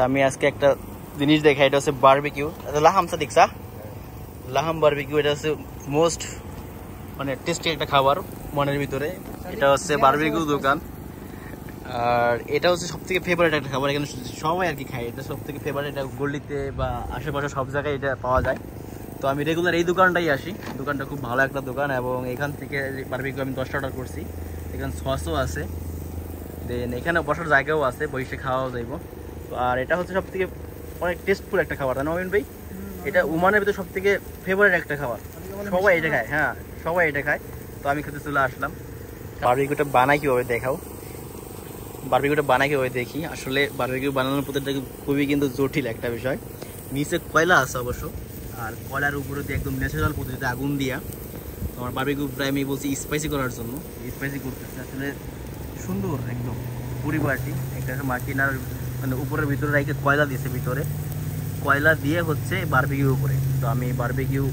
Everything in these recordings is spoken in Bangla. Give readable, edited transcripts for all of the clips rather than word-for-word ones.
আমি আজকে একটা জিনিস দেখাই, এটা হচ্ছে বারবিকিউ। লাহামসা দেখছা? লাহাম বারবিকিউ, এটা হচ্ছে মোস্ট মানে টেস্টি একটা খাবার মনের ভিতরে। এটা হচ্ছে বারবিকিউ দোকান, আর এটা হচ্ছে সব থেকে ফেভারিট একটা খাবার। এখানে সবাই আর কি খায়, এটা সব থেকে ফেভারিট। এটা গলিতে বা আশেপাশে সব জায়গায় এটা পাওয়া যায়। তো আমি রেগুলার এই দোকানটাই আসি। দোকানটা খুব ভালো একটা দোকান, এবং এখান থেকে বারবিকিউ আমি 10টা অর্ডার করছি। এখানে সসও আছে, দেন এখানে বসার জায়গাও আছে, বসে খাওয়াও যাইব। আর এটা হচ্ছে সব থেকে অনেক টেস্টফুল একটা খাবার, তাই না অমিন ভাই? এটা ওমানের ভিতরে সব থেকে ফেভারিট একটা খাবার, সবাই এটা খায়। হ্যাঁ, সবাই এটা খায়। তো আমি খেতে চলে আসলাম। বারবিকিউটা বানাই কীভাবে দেখাও, বারবিকিউটা বানাই কীভাবে দেখি। আসলে বারবিকিউ বানানোর পদ্ধতিটা খুবই কিন্তু জটিল একটা বিষয়। নিচে কয়লা আছে অবশ্য, আর কয়লার উপরে দিয়ে একদম ন্যাচারাল পদ্ধতিতে আগুন দিয়া আমার বারবিকিউ প্রায় আমি বলছি স্পাইসি করার জন্য। স্পাইসি করতেছে আসলে সুন্দর একদম পরিবারটি। একটা মাটিনার মানে উপরের ভিতরে রেখে কয়লা দিয়েছে, ভিতরে কয়লা দিয়ে হচ্ছে বারবিকিউ উপরে। তো আমি বারবিকিউ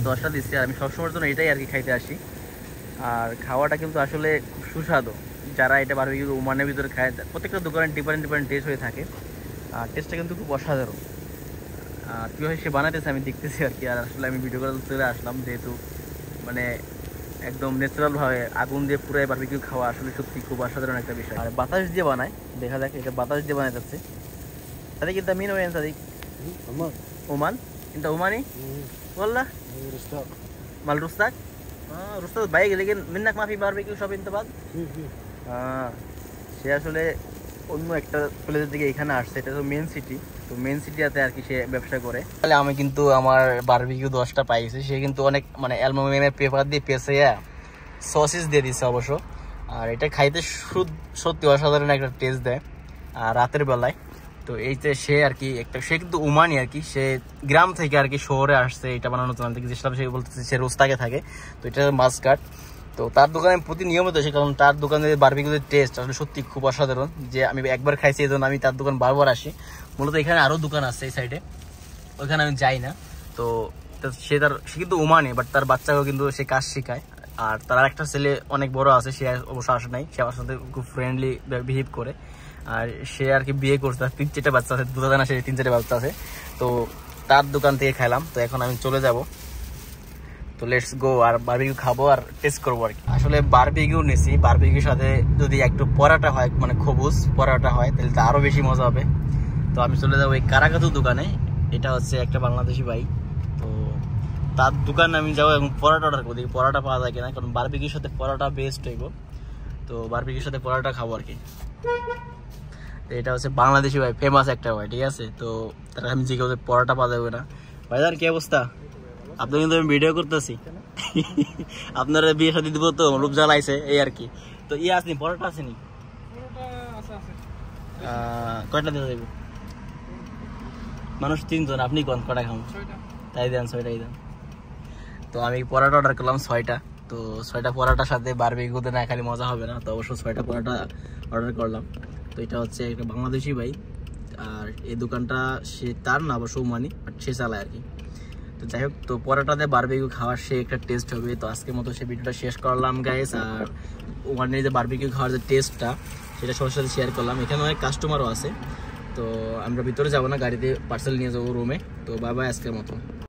10টা দিচ্ছি, আর আমি সবসময়ের জন্য এটাই আর কি খাইতে আসি। আর খাওয়াটা কিন্তু আসলে খুব সুস্বাদু। যারা এটা বারবিকিউ ওমানের ভিতরে খায়, প্রত্যেকটা দোকানে ডিফারেন্ট ডিফারেন্ট টেস্ট হয়ে থাকে, আর টেস্টটা কিন্তু খুব অসাধারণ। আর কীভাবে সে বানাতেছে আমি দেখতেছি আর কি। আর আসলে আমি ভিডিও করে চলে আসলাম, যেহেতু মানে একদম ন্যাচারালভাবে আগুন দিয়ে পুরো বারবিকিউ খাওয়া আসলে সত্যি খুব অসাধারণ একটা বিষয়। আর বাতাস দিয়ে বানায়, দেখা যাক এটা বাতাস দিয়ে বানাই যাচ্ছে। তাদের কিন্তু মিন ওয়েন তাদের ওমান কিন্তু ওমানি والله مال رستاق رستاق بايق लेकिन منك ما في বারবিকিউ শপ ইন তাবাদ। সে আসলে অন্য একটা প্লেসের দিকে এখানে আসছে, এটা তো মেন সিটি। তো মেন সিটিতে আর কি সে ব্যবসা করে। তাহলে আমি কিন্তু আমার বারবিকিউ 10টা পাইছি। সে কিন্তু অনেক মানে অ্যালুমিনিয়ামের পেপার দিয়ে পেঁচে সসেস দিয়ে দিচ্ছে অবশ্য। আর এটা খাইতে সত্যি অসাধারণ একটা টেস্ট দেয় আর রাতের বেলায়। তো এইতে সে আর কি একটা, সে কিন্তু ওমানি আর কি, সে গ্রাম থেকে আর কি শহরে আসছে এটা বানানোর জন্য। যেসব সে বলতেছে সে রোস্তাকে থাকে, তো এটা মাসকাট। তো তার দোকানে প্রতি নিয়মিত আসে, কারণ তার দোকানে বারবিকিউর টেস্ট আসলে সত্যি খুব অসাধারণ। যে আমি একবার খাইছি, এই জন্য আমি তার দোকান বারবার আসি। মূলত এখানে আরও দোকান আছে এই সাইডে, ওইখানে আমি যাই না। তো সে কিন্তু ওমানি, বাট তার বাচ্চাকেও কিন্তু সে কাজ শেখায়। আর তার একটা ছেলে অনেক বড় আছে, সে অবশ্য আসে নাই, সে আমার সাথে খুব ফ্রেন্ডলি বিহেভ করে। আর সে আর কি বিয়ে করছে, 3-4টা বাচ্চা আছে, দুটো জানা সে 3-4টা বাচ্চা আছে। তো তার দোকান থেকে খাইলাম। তো এখন আমি চলে যাব, তো লেটস গো। আর বারবিকিউ খাবো আর টেস্ট করবো আর কি। আসলে বারবিকিউ নিছি, বারবিকিউর সাথে যদি একটু পরাটা হয়, মানে খবুজ পরাটা হয়, তাহলে তো আরো বেশি মজা হবে। তো আমি চলে যাবো এই কারাকাতু দোকানে। এটা হচ্ছে একটা বাংলাদেশি ভাই, তো তার দোকানে আমি যাবো এবং পরাটা অর্ডার করবো, দেখি পরাটা পাওয়া যায় কিনা, কারণ বারবিকিউর সাথে পরাটা বেস্ট হইব। তো বারবিকিউর সাথে পরাটা খাবো আর কি। এটা হচ্ছে বাংলাদেশি ভাই, ফেমাস একটা ভাই, ঠিক আছে। তো তারা আমি জিজ্ঞাসা পরাটা পাওয়া যাবে না। ভাইজান কি অবস্থা? আপনার কিন্তু আমি ভিডিও করতেছি, আপনারা বিয়ে সাথে দিব তো, রূপ জ্বালাইছে এই আর কি। তো ইয়ে আসনি, পরোটা আসেনি? কয়টা দিতে যাইব? মানুষ 3 জন, আপনি কোন কটা খান? তাই দেন 6টাই দেন। তো আমি পরোটা অর্ডার করলাম 6টা। তো 6টা পরোটার সাথে বারবিকিউতে না খালি মজা হবে না, তো অবশ্য 6টা পরোটা অর্ডার করলাম। তো এটা হচ্ছে একটা বাংলাদেশি ভাই, আর এই দোকানটা সে তার না অবশ্য ওমানি, বাট সে চালায় আর কি। তো যাই হোক, তো পরোটাতে বারবিকিউ খাওয়ার সে একটা টেস্ট হবে। তো আজকের মতো সে ভিডিওটা শেষ করলাম গাইস। আর ওখানে যে বারবিকিউ খাওয়ার যে টেস্টটা, সেটা সবার সাথে শেয়ার করলাম। এখানে অনেক কাস্টমারও আছে। তো আমরা ভিতরে যাবো না, গাড়িতে পার্সেল নিয়ে যাবো রুমে। তো বাই বাই আজকের মতো।